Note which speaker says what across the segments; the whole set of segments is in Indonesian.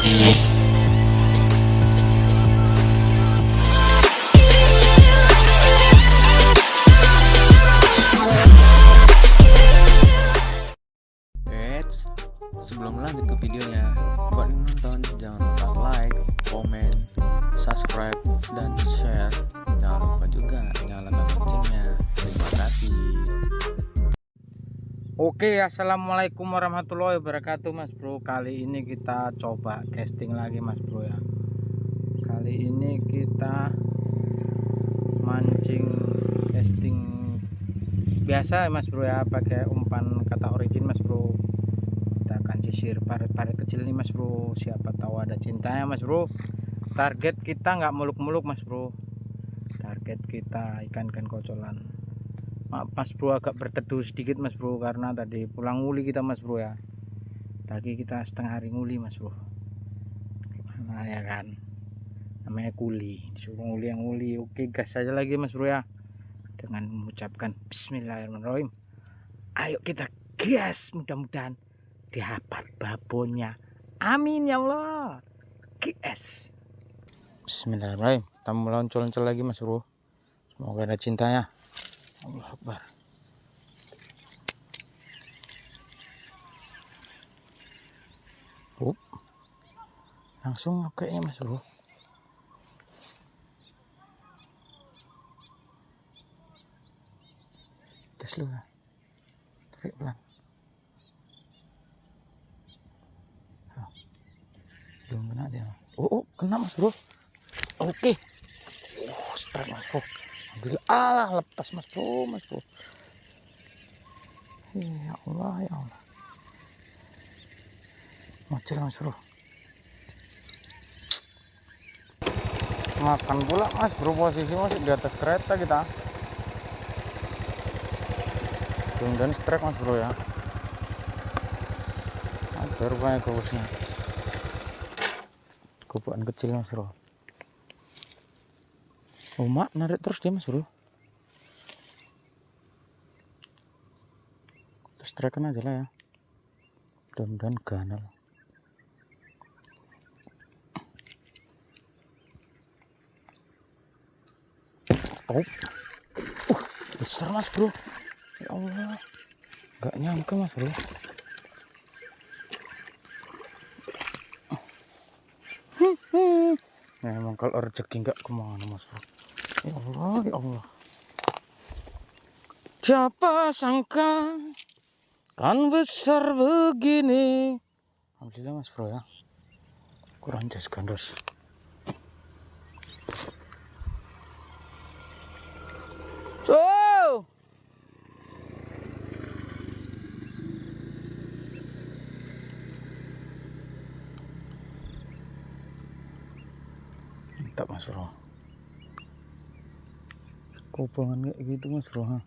Speaker 1: Sebelum lanjut ke videonya, buat yang nonton jangan lupa like, komen, subscribe, dan share. Jangan lupa juga nyalakan loncengnya. Terima kasih.
Speaker 2: Oke, assalamualaikum warahmatullahi wabarakatuh Mas Bro. Kali ini kita coba casting lagi Mas Bro ya. Kali ini kita mancing casting biasa Mas Bro ya, pakai umpan kata origin Mas Bro. Kita akan sisir parit-parit kecil nih Mas Bro, siapa tahu ada cintanya Mas Bro. Target kita nggak muluk-muluk Mas Bro, target kita ikan-ikan kocolan. Maaf Mas Bro, agak berteduh sedikit Mas Bro, karena tadi pulang nguli kita Mas Bro ya. Pagi kita setengah hari nguli Mas Bro. Gimana ya kan, namanya kuli, disuruh nguli yang nguli. Oke, gas saja lagi Mas Bro ya, dengan mengucapkan bismillahirrahmanirrahim. Ayo kita gas, mudah-mudahan dapat babonnya, amin ya Allah. Gas, bismillahirrahmanirrahim. Kita meloncol-loncol lagi Mas Bro, semoga ada cintanya. Allah Akbar. Langsung kayaknya Mas Bro. Tes dulu ya, tarik pelan. Belum kena dia. Oh, kena Mas Bro. Oke. Strike Mas Bro. Alhamdulillah, lepas Mas Bro. Ya Allah, ya Allah. Macet Mas Bro. Makan pula Mas Bro, posisi masih di atas kereta kita. Dan strike Mas Bro ya. Ada rupanya khususnya. Kobakan kecil Mas Bro. Mak narik terus dia Mas Bro. Terus strike aja lah ya. Mudah-mudahan ganal. Oh, besar Mas Bro. Ya Allah, nggak nyangka Mas Bro. Nah, emang kalau rezeki nggak kemana Mas Bro. Ya Allah, ya Allah. Siapa sangka kan besar begini. Alhamdulillah Mas Bro ya. Kurang jas gandos. So, mantap Mas Bro. Kobangan kayak gitu Mas Bro ha.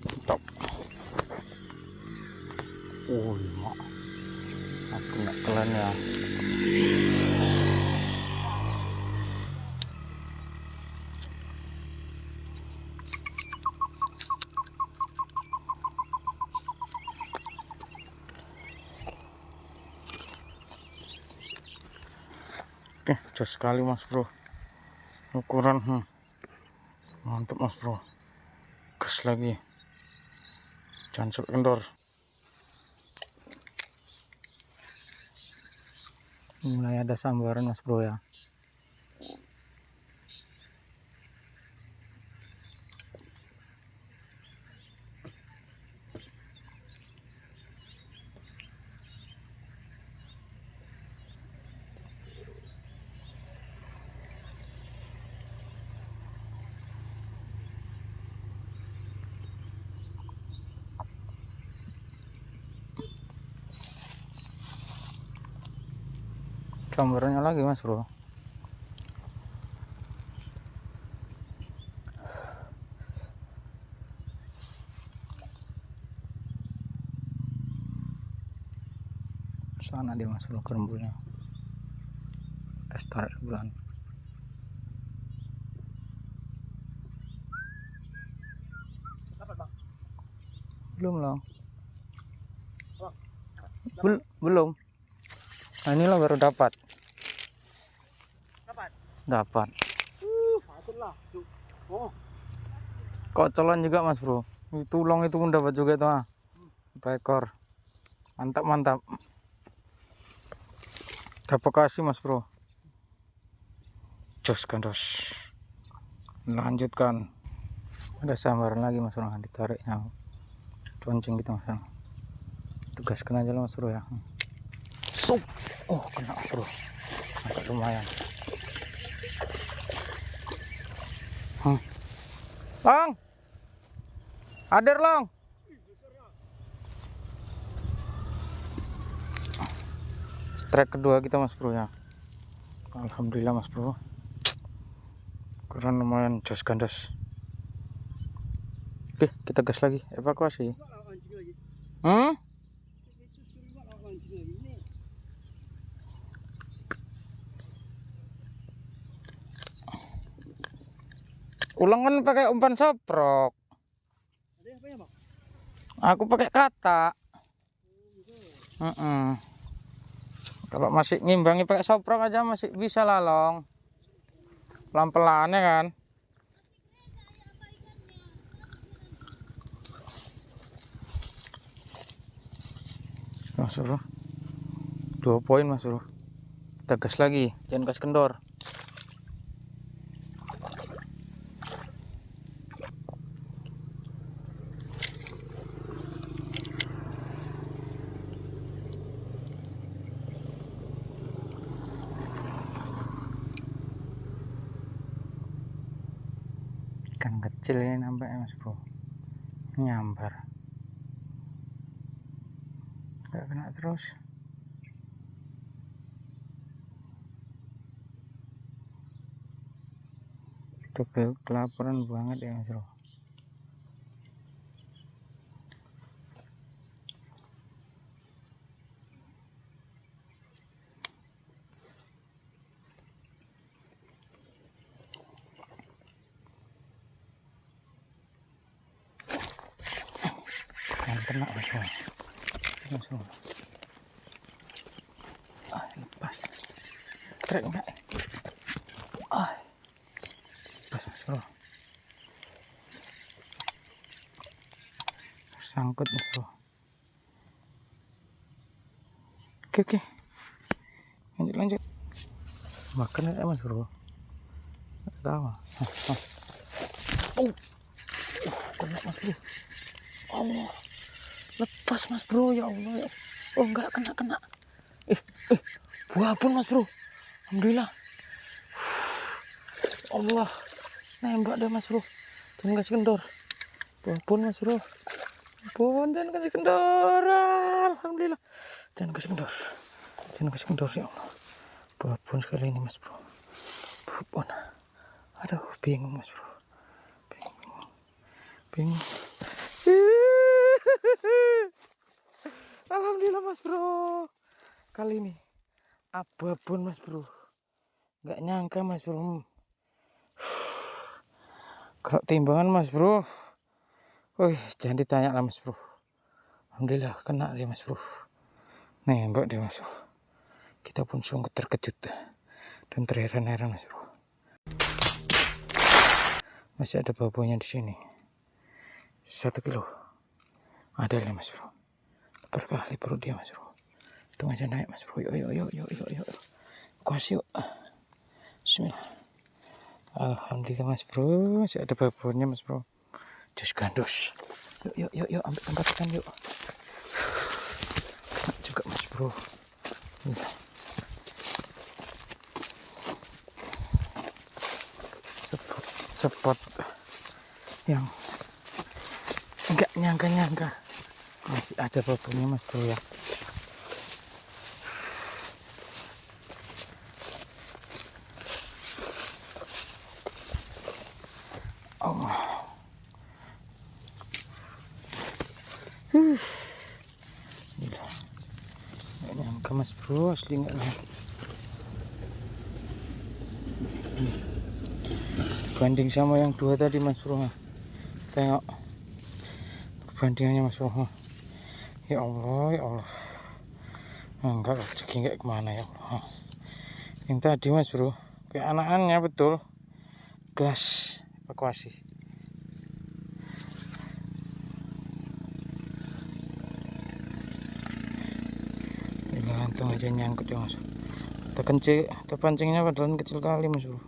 Speaker 2: Mantap. Mak, aku nggak keren ya. Oke, jos sekali Mas Bro. Ukuran mantap Mas Bro. Gas lagi. Cancel kendor. Mulai ada sambaran Mas Bro ya. Sambarannya lagi Mas Bro. Sana dia mas bro kerembulnya. Tes tarik bulan. Belum loh. Belum. Nah ini lo baru dapat. Dapat.
Speaker 3: Oh,
Speaker 2: Kocolan juga mas bro. Itu long itu pun dapat juga tuh. Satu ekor. Mantap mantap. Terima kasih mas bro. Jos gandos. Lanjutkan. Ada sambaran lagi mas bro. Ditariknya. Conceng gitu mas bro. Tugaskan aja lah mas bro ya. Sup. Oh kena mas bro. Agak lumayan. Long. Hadir long. Strike kedua kita mas bro ya. Alhamdulillah mas bro. Kurang lumayan jos gandos. Oke kita gas lagi. Evakuasi. Ulang kan pakai umpan soprok. Aku pakai kata. Kalau masih ngimbangi pakai soprok aja masih bisa lah long. Pelan-pelan ya kan. Mas bro. 2 poin mas bro. Kita gas lagi. Jangan gas kendor. Ikan kecil ini nampaknya mas bro, nyambar nggak kena terus. Itu kelaparan banget ya mas bro. Kena mas bro. Langsung lepas trek enggak lepas mas bro, sangkut mas bro. Oke lanjut makan ya mas bro, nggak tahu. Kena mas bro. Allah, lepas mas bro, ya Allah ya. Oh enggak kena. Buah pun mas bro. Alhamdulillah. Allah, nembak deh mas bro. Jangan kasih kendor. Buah pun mas bro. Jangan kasih kendor. Alhamdulillah. Jangan kasih kendor ya Allah. Buah pun sekali ini mas bro. Buah pun. Aduh bingung mas bro. Bingung. Alhamdulillah mas bro, kali ini apapun mas bro, nggak nyangka mas bro. Kalau timbangan mas bro, jangan ditanya lah mas bro. Alhamdulillah kena dia mas bro, nembak dia mas bro. Kita pun sungguh terkejut dan terheran-heran mas bro. Masih ada babonya di sini, 1 kilo ada lah mas bro. Berkali perut dia mas bro. Tunggu aja naik mas bro. Yuk. Kuas yuk. Bismillah. Alhamdulillah mas bro. Masih ada babonnya mas bro. Jos gandos. Yuk. Ambil tempat ikan yuk. Nah, juga mas bro. Spot yang enggak nyangka. Masih ada babonnya mas bro ya. Allah. Gila. Nggak nyangka. nyangka mas bro, asli nggak nyangka. Banding sama yang dua tadi mas bro, tengok perbandingannya mas bro. Ya Allah, ya Allah, enggak rezeki nggak kemana ya Allah. Yang tadi mas bro kayak anak-anaknya betul, gas evakuasi. Ini gantung aja nyangkut ya mas. Kita pancingnya padahal kecil kali mas bro.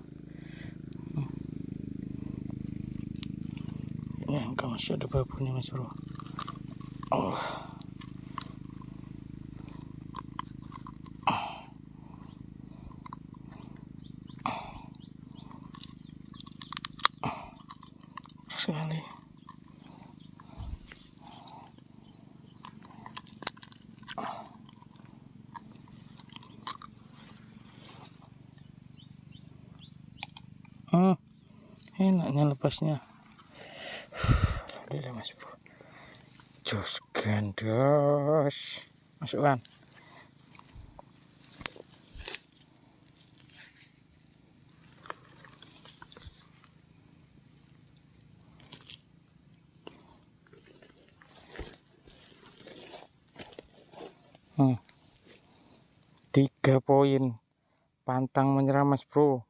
Speaker 2: Nyangka masih ada babunya mas bro. Oh. Sekali. Enaknya lepasnya. Udah mas bro. Jos gandos. Masukkan. Hmm. 3 poin. Pantang menyerah mas bro.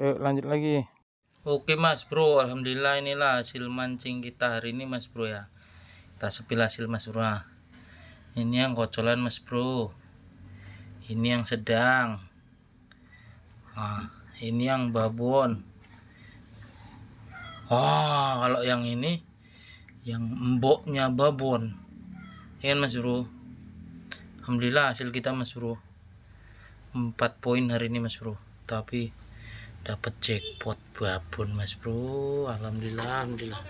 Speaker 2: Yuk lanjut lagi. Oke mas bro, alhamdulillah inilah hasil mancing kita hari ini mas bro ya. Kita sepil hasil mas bro. Nah, ini yang kocolan mas bro, ini yang sedang, nah, ini yang babon. Kalau yang ini yang emboknya babon ya kan mas bro. Alhamdulillah hasil kita mas bro 4 poin hari ini mas bro, tapi dapat jackpot babon mas bro. Alhamdulillah, alhamdulillah.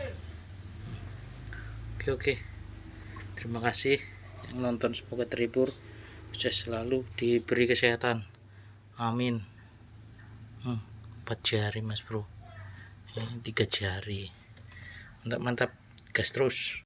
Speaker 2: Oke, terima kasih yang nonton, semoga terhibur, sukses selalu, diberi kesehatan, amin. 4 jari mas bro, ini 3 jari, mantap mantap, gas terus.